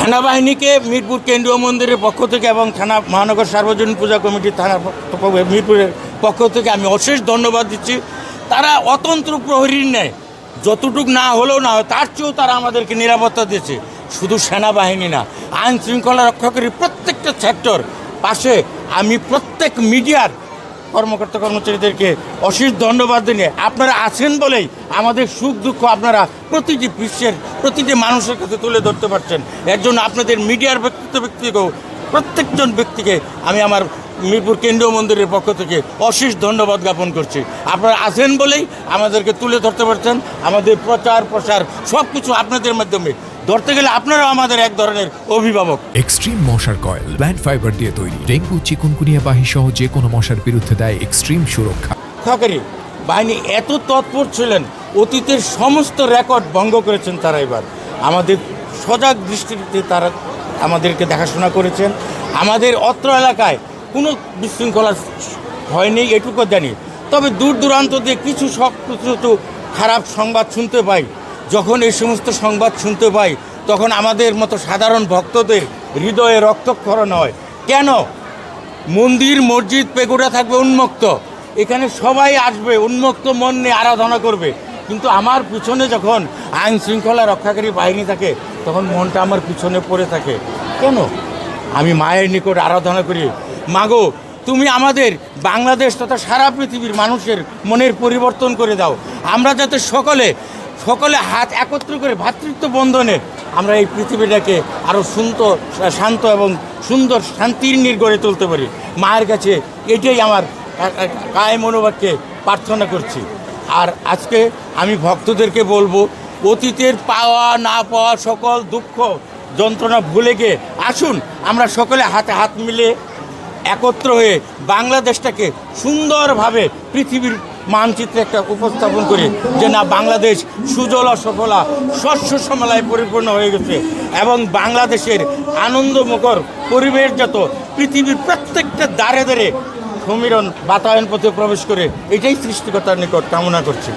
সেনাবাহিনীকে মিরপুর কেন্দ্রীয় মন্দিরের পক্ষ থেকে এবং থানা মহানগর সার্বজনীন পূজা কমিটি থানা মিরপুরের পক্ষ থেকে আমি অশেষ ধন্যবাদ দিচ্ছি। তারা অতন্ত্র প্রহরীর ন্যায় যতটুকু না হলেও না হয় তার চেয়েও তারা আমাদেরকে নিরাপত্তা দিয়েছে। শুধু সেনাবাহিনী না, আইন শৃঙ্খলা রক্ষাকারী প্রত্যেকটা সেক্টর পাশে আমি প্রত্যেক মিডিয়ার কর্মকর্তা কর্মচারীদেরকে অশেষ ধন্যবাদ দিয়ে আপনারা আছেন বলেই আমাদের সুখ দুঃখ আপনারা প্রতিটি বিশ্বের প্রতিটি মানুষের কাছে তুলে ধরতে পারছেন। এর জন্য আপনাদের মিডিয়ার ব্যক্তিকেও প্রত্যেকজন ব্যক্তিকে আমি আমার মিরপুর কেন্দ্রীয় মন্দিরের পক্ষ থেকে অশেষ ধন্যবাদ জ্ঞাপন করছি। আপনারা আছেন বলেই আমাদেরকে তুলে ধরতে পারছেন। আমাদের প্রচার প্রসার সব কিছু আপনাদের মাধ্যমে ধরতে গেলে আপনারাও আমাদের এক ধরনের অভিভাবক। এক্সট্রিম মশার কয়েল প্ল্যান্ট ফাইবার দিয়ে তৈরি, ডেঙ্গু চিকুনগুনিয়া বাহি সহ যে কোনো মশার বিরুদ্ধে দেয় এক্সট্রিম সুরক্ষা। রক্ষাকারী বাহিনী এত তৎপর ছিলেন, অতীতের সমস্ত রেকর্ড ভঙ্গ করেছেন তারা। এবার আমাদের সজাগ দৃষ্টিতে তারা আমাদেরকে দেখাশোনা করেছেন। আমাদের অত্র এলাকায় কোনো বিশৃঙ্খলা হয়নি এটুকু জানি। তবে দূর দূরান্ত দিয়ে কিছু খারাপ সংবাদ শুনতে পাই। যখন এই সমস্ত সংবাদ শুনতে পাই তখন আমাদের মতো সাধারণ ভক্তদের হৃদয়ে রক্তক্ষরণ হয়। কেন? মন্দির মসজিদ পেগোড়া থাকবে উন্মুক্ত, এখানে সবাই আসবে উন্মুক্ত মন নিয়ে আরাধনা করবে, কিন্তু আমার পিছনে যখন আইন শৃঙ্খলা রক্ষাকারী বাহিনী থাকে তখন মনটা আমার পিছনে পড়ে থাকে। কেন? আমি মায়ের নিকট আরাধনা করি, মাগো তুমি আমাদের বাংলাদেশ তথা সারা পৃথিবীর মানুষের মনের পরিবর্তন করে দাও। আমরা যাতে সকলে হাত একত্র করে ভ্রাতৃত্ব বন্ধনে আমরা এই পৃথিবীটাকে আরও শান্ত এবং সুন্দর শান্তির নীড় গড়ে তুলতে পারি। মায়ের কাছে এটাই আমার কায় মনোবাক্যে প্রার্থনা করছি। আর আজকে আমি ভক্তদেরকে বলবো, অতীতের পাওয়া না পাওয়া সকল দুঃখ যন্ত্রণা ভুলে গিয়ে আসুন আমরা সকলে হাতে হাত মিলে একত্র হয়ে বাংলাদেশটাকে সুন্দরভাবে পৃথিবীর মানচিত্রে একটা উপস্থাপন করি যে না, বাংলাদেশ সুজলা সফলা শস্য শ্যামলায় পরিপূর্ণ হয়ে গেছে এবং বাংলাদেশের আনন্দমুখর পরিবেশ যত পৃথিবীর প্রত্যেকটা দ্বারে দ্বারে সমীরণ বাতায়ন পথে প্রবেশ করে, এটাই সৃষ্টিকর্তার নিকট কামনা করছি।